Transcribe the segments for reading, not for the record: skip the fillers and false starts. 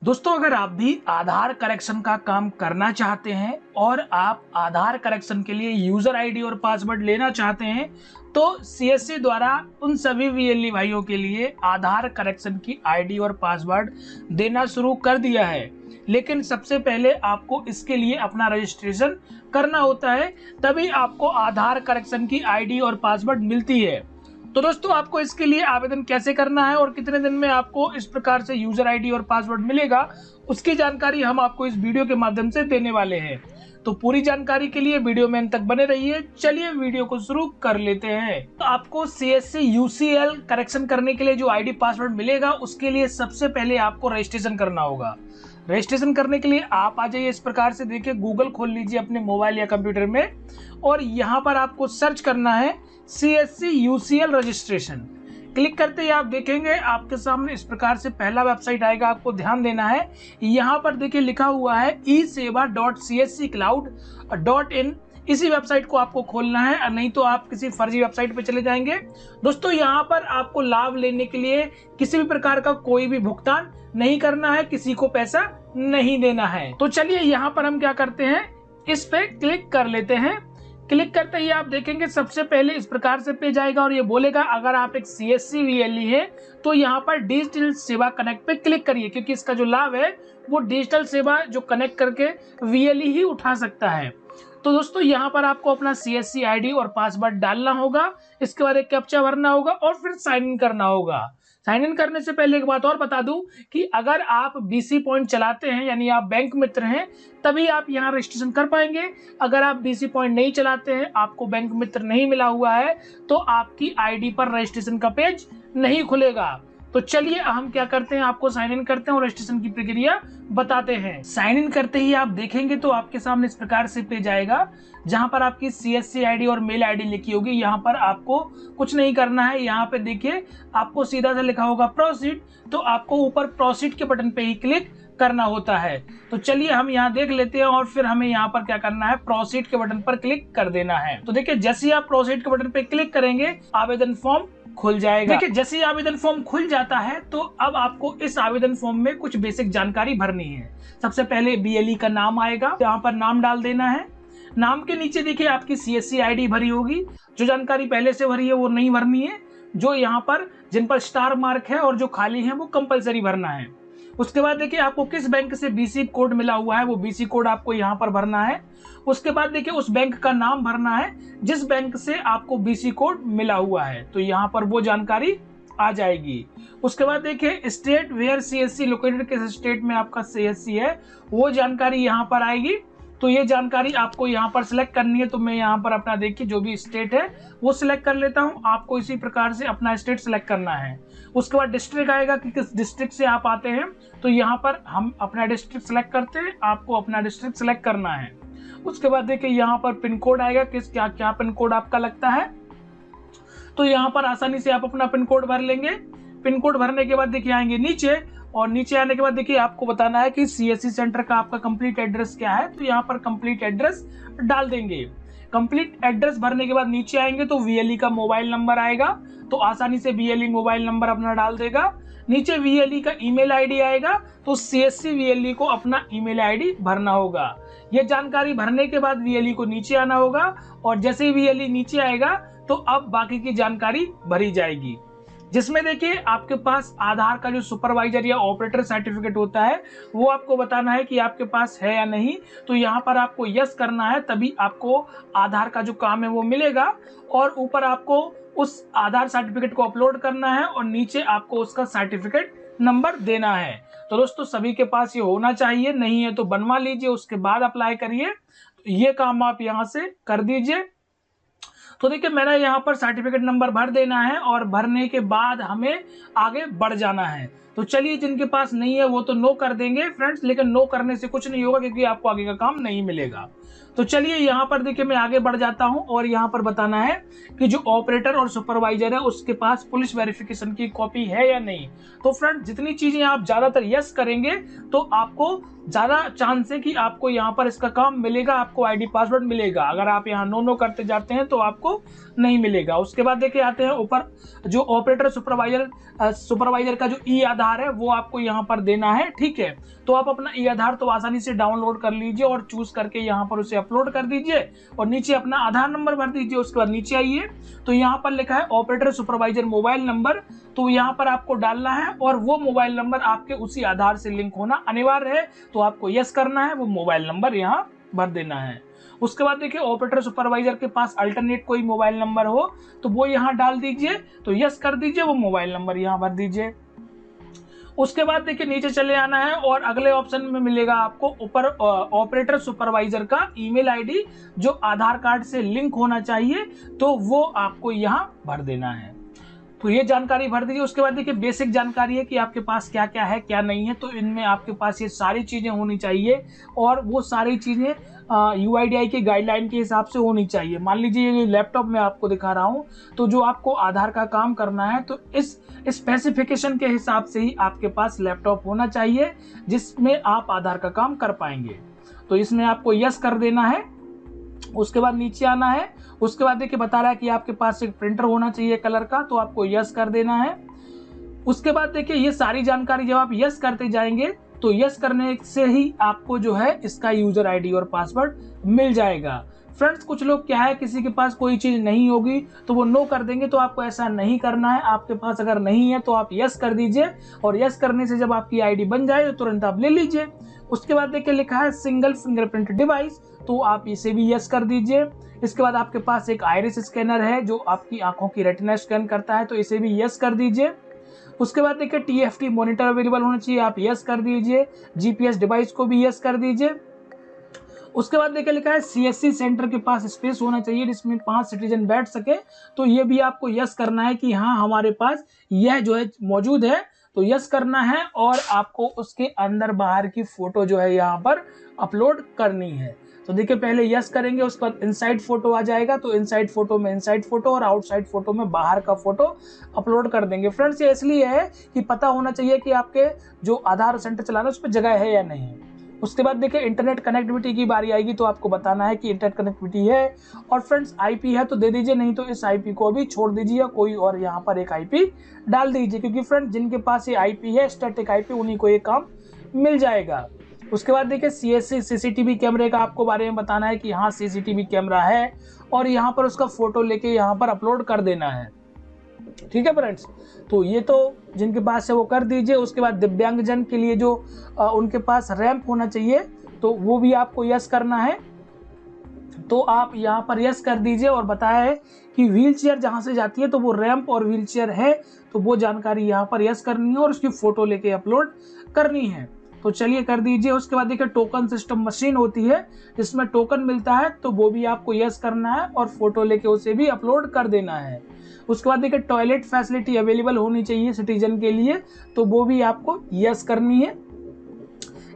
दोस्तों, अगर आप भी आधार करेक्शन का काम करना चाहते हैं और आप आधार करेक्शन के लिए यूजर आईडी और पासवर्ड लेना चाहते हैं तो सीएससी द्वारा उन सभी वीएलई भाइयों के लिए आधार करेक्शन की आईडी और पासवर्ड देना शुरू कर दिया है। लेकिन सबसे पहले आपको इसके लिए अपना रजिस्ट्रेशन करना होता है, तभी आपको आधार करेक्शन की आईडी और पासवर्ड मिलती है। तो दोस्तों, आपको इसके लिए आवेदन कैसे करना है और कितने दिन में आपको इस प्रकार से यूजर आईडी और पासवर्ड मिलेगा, उसकी जानकारी हम आपको इस वीडियो के माध्यम से देने वाले हैं। तो पूरी जानकारी के लिए वीडियो में अंत तक बने रहिए। चलिए वीडियो को शुरू कर लेते हैं। तो आपको सीएससी यूसीएल करेक्शन करने के लिए जो आईडी पासवर्ड मिलेगा, उसके लिए सबसे पहले आपको रजिस्ट्रेशन करना होगा। रजिस्ट्रेशन करने के लिए आप आ जाइए इस प्रकार से, देखिए गूगल खोल लीजिए अपने मोबाइल या कंप्यूटर में और यहाँ पर आपको सर्च करना है सीएससी यूसीएल रजिस्ट्रेशन। क्लिक करते ही आप देखेंगे आपके सामने इस प्रकार से पहला वेबसाइट आएगा। आपको ध्यान देना है, यहाँ पर देखिए लिखा हुआ है eseva.csccloud.in। इसी वेबसाइट को आपको खोलना है, नहीं तो आप किसी फर्जी वेबसाइट पर चले जाएंगे। दोस्तों, यहाँ पर आपको लाभ लेने के लिए किसी भी प्रकार का कोई भी भुगतान नहीं करना है, किसी को पैसा नहीं देना है। तो चलिए यहाँ पर हम क्या करते हैं, इस पे क्लिक कर लेते हैं। क्लिक करते ही आप देखेंगे सबसे पहले इस प्रकार से पेज आएगा और ये बोलेगा अगर आप एक सीएससी वीएलई है तो यहाँ पर डिजिटल सेवा कनेक्ट पे क्लिक करिए, क्योंकि इसका जो लाभ है वो डिजिटल सेवा जो कनेक्ट करके वीएलई ही उठा सकता है। तो दोस्तों, यहाँ पर आपको अपना सीएससी आईडी और पासवर्ड डालना होगा। इसके बाद एक कैप्चा भरना होगा और फिर साइन इन करना होगा। साइन इन करने से पहले एक बात और बता दूं कि अगर आप बीसी पॉइंट चलाते हैं, यानी आप बैंक मित्र हैं, तभी आप यहाँ रजिस्ट्रेशन कर पाएंगे। अगर आप बीसी पॉइंट नहीं चलाते हैं, आपको बैंक मित्र नहीं मिला हुआ है, तो आपकी आईडी पर रजिस्ट्रेशन का पेज नहीं खुलेगा। तो चलिए हम क्या करते हैं, आपको साइन इन करते हैं और रजिस्ट्रेशन की प्रक्रिया बताते हैं। साइन इन करते ही आप देखेंगे तो आपके सामने इस प्रकार से पेज आएगा, जहां पर आपकी सीएससी आईडी और मेल आईडी लिखी होगी। यहाँ पर आपको कुछ नहीं करना है। यहाँ पे देखिए आपको सीधा सा लिखा होगा प्रोसीड, तो आपको ऊपर प्रोसीड के बटन पे ही क्लिक करना होता है। तो चलिए हम यहाँ देख लेते हैं और फिर हमें यहाँ पर क्या करना है, प्रोसीड के बटन पर क्लिक कर देना है। तो देखिए जैसे ही आप प्रोसीड के बटन पे क्लिक करेंगे आवेदन फॉर्म खुल जाएगा। देखिए जैसे ही आवेदन फॉर्म खुल जाता है तो अब आपको इस आवेदन फॉर्म में कुछ बेसिक जानकारी भरनी है। सबसे पहले बीएलई का नाम आएगा, यहाँ पर नाम डाल देना है। नाम के नीचे देखिए आपकी सीएससी आईडी भरी होगी। जो जानकारी पहले से भरी है वो नहीं भरनी है, जो यहाँ पर जिन पर स्टार मार्क है और जो खाली है वो कंपलसरी भरना है। उसके बाद देखिए आपको किस बैंक से बीसी कोड मिला हुआ है, वो बीसी कोड आपको यहाँ पर भरना है। उसके बाद देखिए उस बैंक का नाम भरना है जिस बैंक से आपको बीसी कोड मिला हुआ है, तो यहाँ पर वो जानकारी आ जाएगी। उसके बाद देखिए स्टेट वेयर सीएससी लोकेटेड, किस स्टेट में आपका सीएससी है वो जानकारी यहाँ पर आएगी। तो ये जानकारी आपको यहाँ पर सिलेक्ट करनी है। तो मैं यहाँ पर अपना देखिए जो भी स्टेट है वो सिलेक्ट कर लेता हूँ। आपको इसी प्रकार से अपना स्टेट सिलेक्ट करना है। उसके बाद डिस्ट्रिक्ट आएगा कि किस डिस्ट्रिक्ट से आप आते हैं, तो यहाँ पर हम अपना डिस्ट्रिक्ट सिलेक्ट करते हैं। आपको अपना डिस्ट्रिक्ट सिलेक्ट करना है। उसके बाद देखिए यहाँ पर पिन कोड आएगा, किस क्या क्या पिन कोड आपका लगता है, तो यहाँ पर आसानी से आप अपना पिन कोड भर लेंगे। पिन कोड भरने के बाद देखिए आएंगे नीचे, और नीचे आने के बाद देखिए आपको बताना है कि सीएससी सेंटर का आपका कंप्लीट एड्रेस क्या है, तो यहाँ पर कंप्लीट एड्रेस डाल देंगे। कंप्लीट एड्रेस भरने के बाद नीचे आएंगे तो वीएलई का मोबाइल नंबर आएगा, तो आसानी से वीएलई मोबाइल नंबर अपना डाल देगा। नीचे वीएलई का ईमेल आईडी आएगा, तो सीएससी वीएलई को अपना ईमेल आईडी भरना होगा। यह जानकारी भरने के बाद वीएलई को नीचे आना होगा, और जैसे ही वीएलई नीचे आएगा तो अब बाकी की जानकारी भरी जाएगी, जिसमें देखिए आपके पास आधार का जो सुपरवाइजर या ऑपरेटर सर्टिफिकेट होता है वो आपको बताना है कि आपके पास है या नहीं। तो यहाँ पर आपको यस करना है, तभी आपको आधार का जो काम है वो मिलेगा। और ऊपर आपको उस आधार सर्टिफिकेट को अपलोड करना है और नीचे आपको उसका सर्टिफिकेट नंबर देना है। तो दोस्तों, सभी के पास ये होना चाहिए, नहीं है तो बनवा लीजिए, उसके बाद अप्लाई करिए। तो ये काम आप यहाँ से कर दीजिए। तो देखिए मैंने यहाँ पर सर्टिफिकेट नंबर भर देना है और भरने के बाद हमें आगे बढ़ जाना है। तो चलिए, जिनके पास नहीं है वो तो नो कर देंगे फ्रेंड्स, लेकिन नो करने से कुछ नहीं होगा क्योंकि आपको आगे का काम नहीं मिलेगा। तो चलिए यहाँ पर देखिए मैं आगे बढ़ जाता हूँ और यहाँ पर बताना है कि जो ऑपरेटर और सुपरवाइजर है उसके पास पुलिस वेरिफिकेशन की कॉपी है या नहीं। तो फ्रेंड्स, जितनी चीजें आप ज्यादातर यस करेंगे तो आपको ज्यादा चांस है कि आपको यहाँ पर इसका काम मिलेगा, आपको आईडी पासवर्ड मिलेगा। अगर आप यहाँ नो करते जाते हैं तो आपको नहीं मिलेगा। उसके बाद देखिए आते हैं ऊपर जो ऑपरेटर सुपरवाइजर का जो ई आधार है वो आपको यहाँ पर देना है। ठीक है, तो आप अपना ई आधार तो आसानी से डाउनलोड कर लीजिए और चूज करके यहाँ पर उसे अपलोड कर दीजिए और नीचे अपना आधार नंबर भर दीजिए। उसके बाद नीचे आइए तो यहाँ पर लिखा है ऑपरेटर सुपरवाइजर मोबाइल नंबर, तो यहाँ पर आपको डालना है और वो मोबाइल नंबर आपके उसी आधार से लिंक होना अनिवार्य है, तो आपको यस करना है, वो मोबाइल नंबर यहाँ भर देना है। उसके बाद देखिए ऑपरेटर सुपरवाइजर के पास अल्टरनेट कोई मोबाइल नंबर हो तो वो यहाँ डाल दीजिए, तो यस कर दीजिए, वो मोबाइल नंबर यहाँ भर दीजिए। उसके बाद देखिए नीचे चले आना है और अगले ऑप्शन में मिलेगा आपको ऊपर ऑपरेटर सुपरवाइजर का ईमेल आईडी जो आधार कार्ड से लिंक होना चाहिए, तो वो आपको यहाँ भर देना है। तो ये जानकारी भर दीजिए। उसके बाद देखिए बेसिक जानकारी है कि आपके पास क्या क्या है क्या नहीं है, तो इनमें आपके पास ये सारी चीज़ें होनी चाहिए और वो सारी चीज़ें UIDAI के गाइडलाइन के हिसाब से होनी चाहिए। मान लीजिए ये लैपटॉप में आपको दिखा रहा हूँ, तो जो आपको आधार का काम करना है तो इस स्पेसिफिकेशन के हिसाब से ही आपके पास लैपटॉप होना चाहिए जिसमें आप आधार का काम कर पाएंगे। तो इसमें आपको यस कर देना है। उसके बाद नीचे आना है। उसके बाद देखिए बता रहा है कि आपके पास एक प्रिंटर होना चाहिए कलर का, तो आपको यस कर देना है। उसके बाद देखिए ये सारी जानकारी जब आप यस करते जाएंगे तो यस करने से ही आपको जो है इसका यूजर आईडी और पासवर्ड मिल जाएगा। फ्रेंड्स कुछ लोग क्या है किसी के पास कोई चीज नहीं होगी तो वो नो कर देंगे, तो आपको ऐसा नहीं करना है। आपके पास अगर नहीं है तो आप यस कर दीजिए और यस करने से जब आपकी आईडी बन जाए तो तुरंत आप ले लीजिए। उसके बाद देखिए लिखा है सिंगल फिंगरप्रिंट डिवाइस, तो आप इसे भी यस कर दीजिए। इसके बाद आपके पास एक आइरिस स्कैनर है जो आपकी आंखों की रेटिना स्कैन करता है, तो इसे भी यस कर दीजिए। उसके बाद देखिए TFT मॉनिटर अवेलेबल होना चाहिए, आप यस कर दीजिए। GPS डिवाइस को भी यस कर दीजिए। उसके बाद देखिए लिखा है CSC सेंटर के पास स्पेस होना चाहिए जिसमें 5 सिटीजन बैठ सके, तो ये भी आपको यस करना है कि हाँ हमारे पास यह जो है मौजूद है, तो यस करना है और आपको उसके अंदर बाहर की फोटो जो है यहाँ पर अपलोड करनी है। तो देखिए पहले यस करेंगे, उसके बाद इनसाइड फोटो आ जाएगा, तो इनसाइड फोटो में इनसाइड फोटो और आउटसाइड फोटो में बाहर का फोटो अपलोड कर देंगे। फ्रेंड्स ये इसलिए है कि पता होना चाहिए कि आपके जो आधार सेंटर चलाना है उस पर जगह है या नहीं। उसके बाद देखिए इंटरनेट कनेक्टिविटी की बारी आएगी, तो आपको बताना है कि इंटरनेट कनेक्टिविटी है और फ्रेंड्स IP है तो दे दीजिए, नहीं तो इस IP को भी छोड़ दीजिए, कोई और यहाँ पर एक IP डाल दीजिए, क्योंकि फ्रेंड्स जिनके पास ये IP है स्टैटिक IP उन्हीं को ये काम मिल जाएगा। उसके बाद देखिए CCTV कैमरे का आपको बारे में बताना है कि हाँ CCTV कैमरा है और यहाँ पर उसका फोटो लेके यहाँ पर अपलोड कर देना है। ठीक है फ्रेंड्स, तो ये तो जिनके पास है वो कर दीजिए। उसके बाद दिव्यांगजन के लिए जो उनके पास रैंप होना चाहिए तो वो भी आपको यस करना है, तो आप यहाँ पर यस कर दीजिए। और बताया है कि व्हील चेयर जहाँ से जाती है तो वो रैंप और व्हील चेयर है, तो वो जानकारी यहाँ पर यस करनी है और उसकी फोटो लेके अपलोड करनी है, तो चलिए कर दीजिए। उसके बाद देखिए टोकन सिस्टम मशीन होती है जिसमें टोकन मिलता है, तो वो भी आपको यस करना है और फोटो लेके उसे भी अपलोड कर देना है। उसके बाद देखिए टॉयलेट फैसिलिटी अवेलेबल होनी चाहिए सिटीजन के लिए, तो वो भी आपको यस करनी है।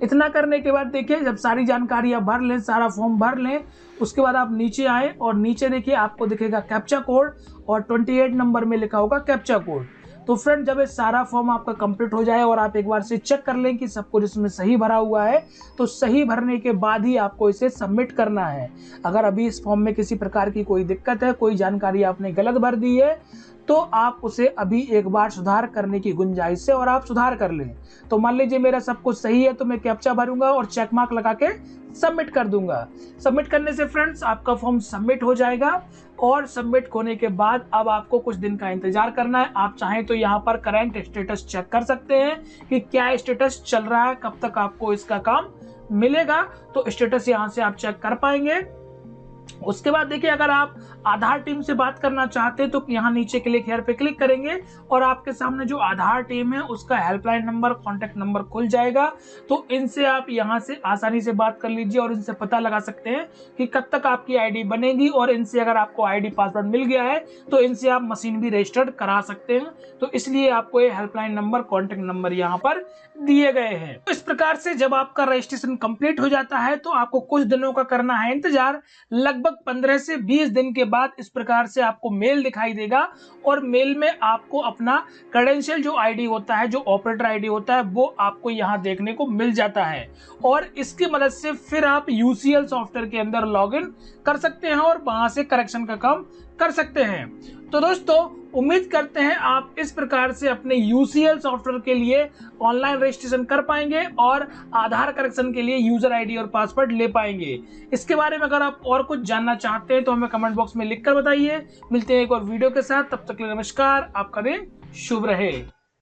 इतना करने के बाद देखिए जब सारी जानकारी आप भर लें, सारा फॉर्म भर लें, उसके बाद आप नीचे आए और नीचे देखिए आपको दिखेगा कैप्चा कोड और 28 नंबर में लिखा होगा कैप्चा कोड। तो फ्रेंड जब ये सारा फॉर्म आपका कंप्लीट हो जाए और आप एक बार से चेक कर लें कि सब कुछ इसमें सही भरा हुआ है, तो सही भरने के बाद ही आपको इसे सबमिट करना है। अगर अभी इस फॉर्म में किसी प्रकार की कोई दिक्कत है, कोई जानकारी आपने गलत भर दी है, तो आप उसे अभी एक बार सुधार करने की गुंजाइश है और आप सुधार कर लें। तो मान लीजिए मेरा सब कुछ सही है तो मैं कैप्चा भरूंगा और चेक मार्क लगा के सबमिट कर दूंगा। सबमिट करने से फ्रेंड्स आपका फॉर्म सबमिट हो जाएगा और सबमिट होने के बाद अब आपको कुछ दिन का इंतजार करना है। आप चाहें तो यहाँ पर करंट स्टेटस चेक कर सकते हैं कि क्या स्टेटस चल रहा है, कब तक आपको इसका काम मिलेगा, तो स्टेटस यहाँ से आप चेक कर पाएंगे। उसके बाद देखिए अगर आप आधार टीम से बात करना चाहते हैं तो यहाँ नीचे क्लिक हेयर पे क्लिक करेंगे और आपके सामने जो आधार टीम है उसका हेल्पलाइन नंबर, कॉन्टैक्ट नंबर खुल जाएगा। तो इनसे आप यहाँ से आसानी से बात कर लीजिए और इनसे पता लगा सकते हैं कि कब तक आपकी आईडी बनेगी, और इनसे अगर आपको आईडी पासवर्ड मिल गया है तो इनसे आप मशीन भी रजिस्टर्ड करा सकते हैं। तो इसलिए आपको ये हेल्पलाइन नंबर, कॉन्टैक्ट नंबर यहाँ पर दिए गए हैं। तो इस प्रकार से जब आपका रजिस्ट्रेशन कंप्लीट हो जाता है तो आपको कुछ दिनों का करना है इंतजार। लगभग 15 से 20 दिन के बाद इस प्रकार से आपको मेल दिखाई देगा और मेल में आपको अपना क्रेडेंशियल जो आईडी होता है, जो ऑपरेटर आईडी होता है, वो आपको यहाँ देखने को मिल जाता है और इसकी मदद से फिर आप UCL सॉफ्टवेयर के अंदर लॉगिन कर सकते हैं और वहां से करेक्शन का काम कर सकते हैं। तो दोस्तों उम्मीद करते हैं आप इस प्रकार से अपने UCL सॉफ्टवेयर के लिए ऑनलाइन रजिस्ट्रेशन कर पाएंगे और आधार करेक्शन के लिए यूजर आईडी और पासवर्ड ले पाएंगे। इसके बारे में अगर आप और कुछ जानना चाहते हैं तो हमें कमेंट बॉक्स में लिखकर बताइए। मिलते हैं एक और वीडियो के साथ, तब तक के लिए नमस्कार, आपका दिन शुभ रहे।